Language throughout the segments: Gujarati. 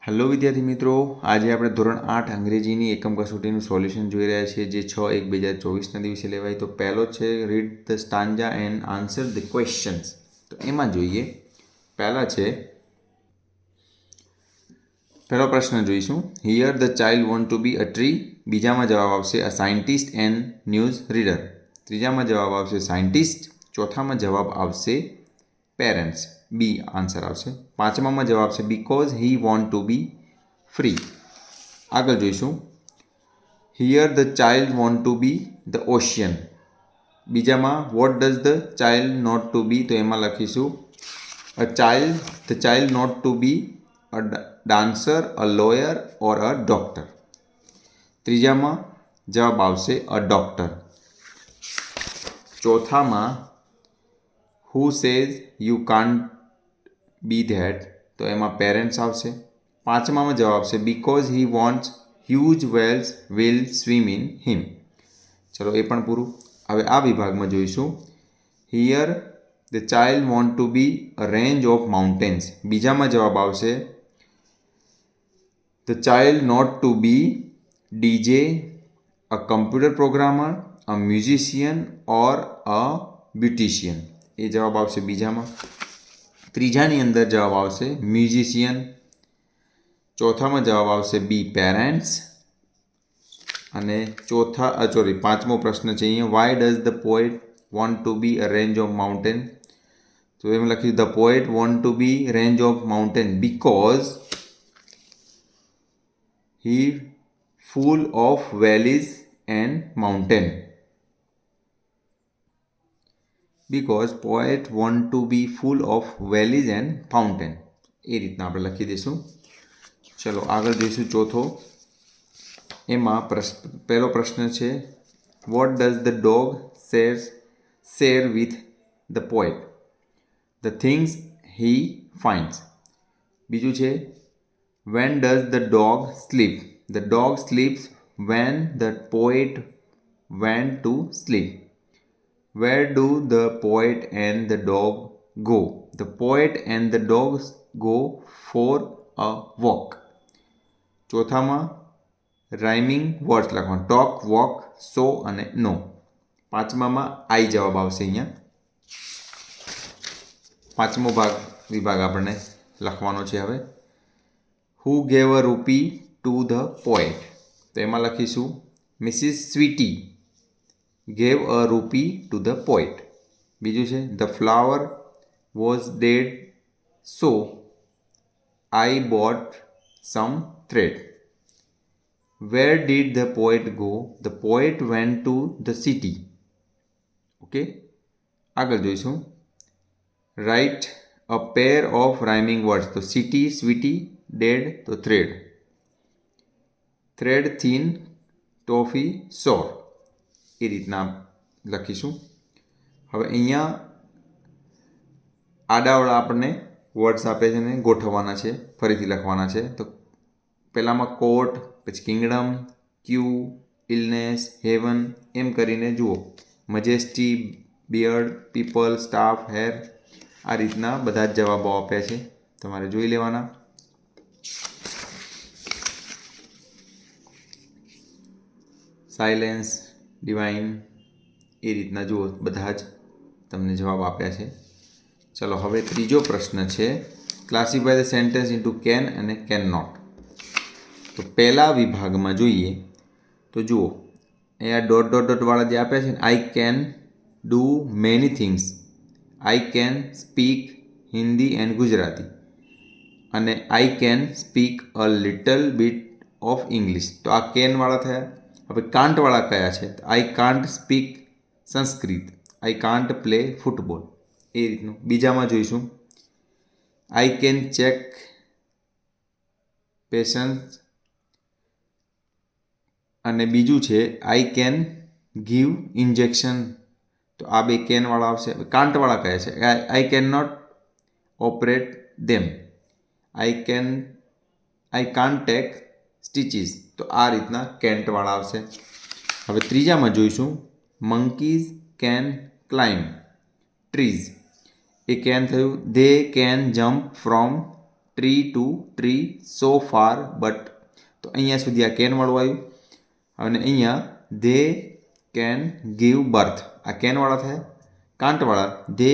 હેલો વિદ્યાર્થી મિત્રો, આજે આપણે ધોરણ 8 અંગ્રેજીની એકમ કસોટીનું સોલ્યુશન જોઈ રહ્યા છીએ જે 6/1/2024ના દિવસે લેવાય. તો પહેલો છે read the stanza and answer the questions. તો એમાં જોઈએ પહેલો પ્રશ્ન જોઈશું. Here the child want to be a tree. બીજામાં જવાબ આવશે a scientist and news reader. ત્રીજામાં જવાબ આવશે સાયન્ટિસ્ટ. ચોથામાં જવાબ આવશે પેરેન્ટ્સ. બી આન્સર આવશે. પાંચમામાં જવાબ છે because he want to be free. આગળ જોઈશું. Here the child want to be the ocean. બીજામાં what does the child not to be. તો એમાં લખીશું the child not to be a dancer, a lawyer or a doctor. ત્રીજામાં જવાબ આવશે અ ડોક્ટર. ચોથામાં who says you can't be that. તો એમાં પેરેન્ટ્સ આવશે. પાંચમામાં જવાબ આવશે because he wants huge whales will swim in હિમ. ચલો એ પણ પૂરું. હવે આ વિભાગમાં જોઈશું. Here the child want to be a range of mountains. બીજામાં જવાબ આવશે the child not to be DJ, a computer programmer, a musician or a beautician. એ જવાબ આવશે બીજામાં. ત્રીજાની અંદર જવાબ આવશે મ્યુઝિશિયન. ચોથામાં જવાબ આવશે બી પેરેન્ટ્સ. અને પાંચમો પ્રશ્ન છે અહીંયા why does the poet want to be a range of mountain. તો એમ લખ્યું the poet want to be range of mountain because he full of valleys and mountain. Because poet want to be full of valleys and fountain. એ રીતના આપણે લખી દઈશું. ચલો આગળ જોઈશું ચોથો. એમાં પહેલો પ્રશ્ન છે what does the dog share with the poet. The things he finds. બીજું છે when does the dog sleep. The dog sleeps when the poet went to sleep. Where do the poet and the dog go? The poet and the dog go for a walk. ચોથામાં રાઇમિંગ વર્ડ્સ લખવાનું ટોક, વોક, સો અને નો. પાંચમામાં આઈ જવાબ આવશે અહીંયા. પાંચમો વિભાગ આપણને લખવાનો છે હવે. હુ ગેવ અ રૂપી ટુ ધ પોએટ. તો એમાં લખીશું Mrs Sweety gave a rupee to the poet. બીજું છે the flower was dead so I bought some thread. Where did the poet go? The poet went to the city. Okay, આગળ જોઈશું. Write a pair of rhyming words. તો city, sweetie, dead તો thread. Thread, thin, toffee, sore. એ રીતના લખીશું. હવે અહીંયા આડાવાળા આપણને વર્ડ્સ આપે છે ને ગોઠવવાના છે, ફરીથી લખવાના છે. તો પહેલામાં કોટ, પછી કિંગડમ, ક્યુ, ઇલનેસ, હેવન, એમ કરીને જુઓ. મજેસ્ટી, બિયર્ડ, પીપલ, સ્ટાફ, હેર. આ રીતના બધા જ જવાબો આપ્યા છે, તમારે જોઈ લેવાના. સાયલેન્સ, ડિવાઇન, એ રીતના જુઓ, બધા જ તમને જવાબ આપ્યા છે. ચલો હવે ત્રીજો પ્રશ્ન છે classify the sentence into can અને કેન નોટ. તો પહેલા વિભાગમાં જોઈએ તો જુઓ અહીંયા ડોટ વાળા જે આપ્યા છે ને I can do many things. I can speak Hindi and Gujarati. અને I can speak a little bit of English. તો આ કેનવાળા થયા. હવે કાન્ટવાળા કયા છે? I can't speak Sanskrit. I can't play football. એ રીતનું બીજામાં જોઈશું. I can check patients. અને બીજું છે આઈ કેન ગીવ ઇન્જેક્શન. તો આ બે કેનવાળા આવશે. કાન્ટવાળા કયા છે? I can not operate them. I can't take stitches. તો આ રીતના કેન્ટવાળા આવશે. હવે ત્રીજામાં જોઈશું મંકીઝ કેન ક્લાઇમ્બ ટ્રીઝ. એ કેન થયું. They can jump from tree to tree so far but, તો અહીંયા સુધી આ કેનવાળું આવ્યું. અને અહીંયા ધે કેન ગીવ બર્થ, આ કેનવાળા થયા. કાંટવાળા they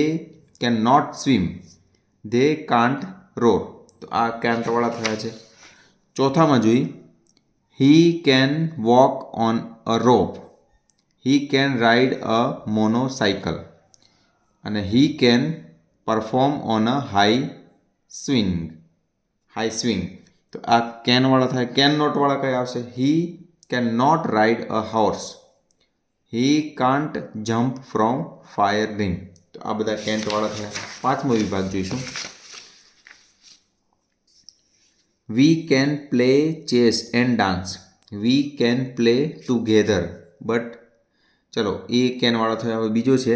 can not swim, they can't roar, તો આ કાંટવાળા થયા છે. ચોથામાં જોઈ he can walk on a rope, he can ride a monocycle, અને he can perform on a high swing. તો આ કેનવાળા થાય. કેન નોટવાળા કયા આવશે? He can not ride a horse, he can't jump from fire ring, તો આ બધા કેન્ટવાળા થયા. પાંચમો વિભાગ જોઈશું. We can play chess and dance, we can play together but, ચલો એ કેનવાળો થયો. હવે બીજો છે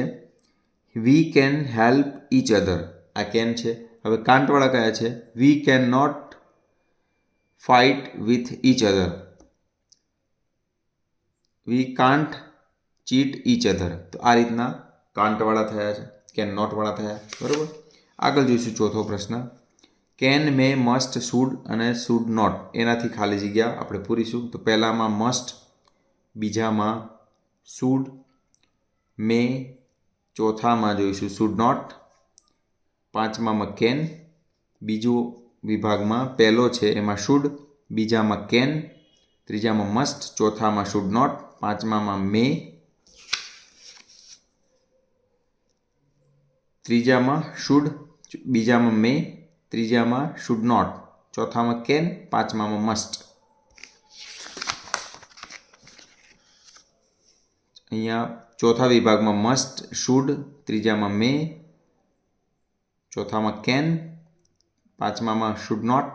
we can help each other, આ કેન છે. હવે કાંટવાળા કયા છે? We can not fight with each other, we can't cheat each other, તો આ રીતના કાંટવાળા થયા છે, કેન નોટવાળા થયા. બરાબર. આગળ જોઈશું ચોથો પ્રશ્ન. કેન, મે, મસ્ટ, શુડ અને શુડ નોટ, એનાથી ખાલી જગ્યા આપણે પૂરીશું. તો પહેલામાં મસ્ટ, બીજામાં શુડ, મે, ચોથામાં જોઈશું શુડ નોટ, પાંચમામાં કેન, બીજો વિભાગમાં પહેલો છે એમાં શુડ, બીજામાં કેન, ત્રીજામાં મસ્ટ, ચોથામાં શુડ નોટ, પાંચમામાં મે, ત્રીજામાં શુડ, બીજામાં મે, ત્રીજામાં શુડ નોટ, ચોથામાં કેન, પાંચમામાં મસ્ટ. અહીંયા ચોથા વિભાગમાં મસ્ટ, શુડ, ત્રીજામાં મે, ચોથામાં કેન, પાંચમામાં શુડ નોટ,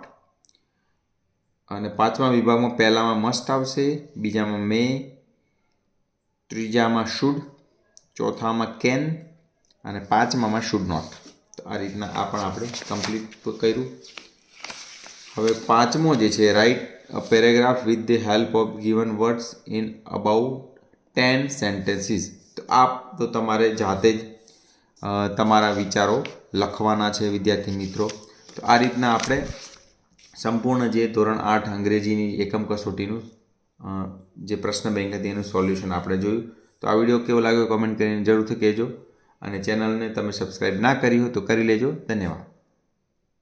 અને પાંચમા વિભાગમાં પહેલામાં મસ્ટ આવશે, બીજામાં મે, ત્રીજામાં શુડ, ચોથામાં કેન અને પાંચમામાં શુડ નોટ. તો આ રીતના આ પણ આપણે કમ્પ્લીટ કર્યું. હવે પાંચમો જે છે, write a paragraph with the help of given words in about 10 sentences. તો આ તો તમારે જાતે જ તમારા વિચારો લખવાના છે વિદ્યાર્થી મિત્રો. તો આ રીતના આપણે સંપૂર્ણ જે ધોરણ 8 અંગ્રેજીની એકમ કસોટીનું જે પ્રશ્ન બેંક હતી એનું સોલ્યુશન આપણે જોયું. તો આ વિડીયો કેવો લાગ્યો કમેન્ટ કરીને જરૂરથી કહેજો, અને ચેનલને તમે સબસ્ક્રાઈબ ના કરી હોય તો કરી લેજો. ધન્યવાદ.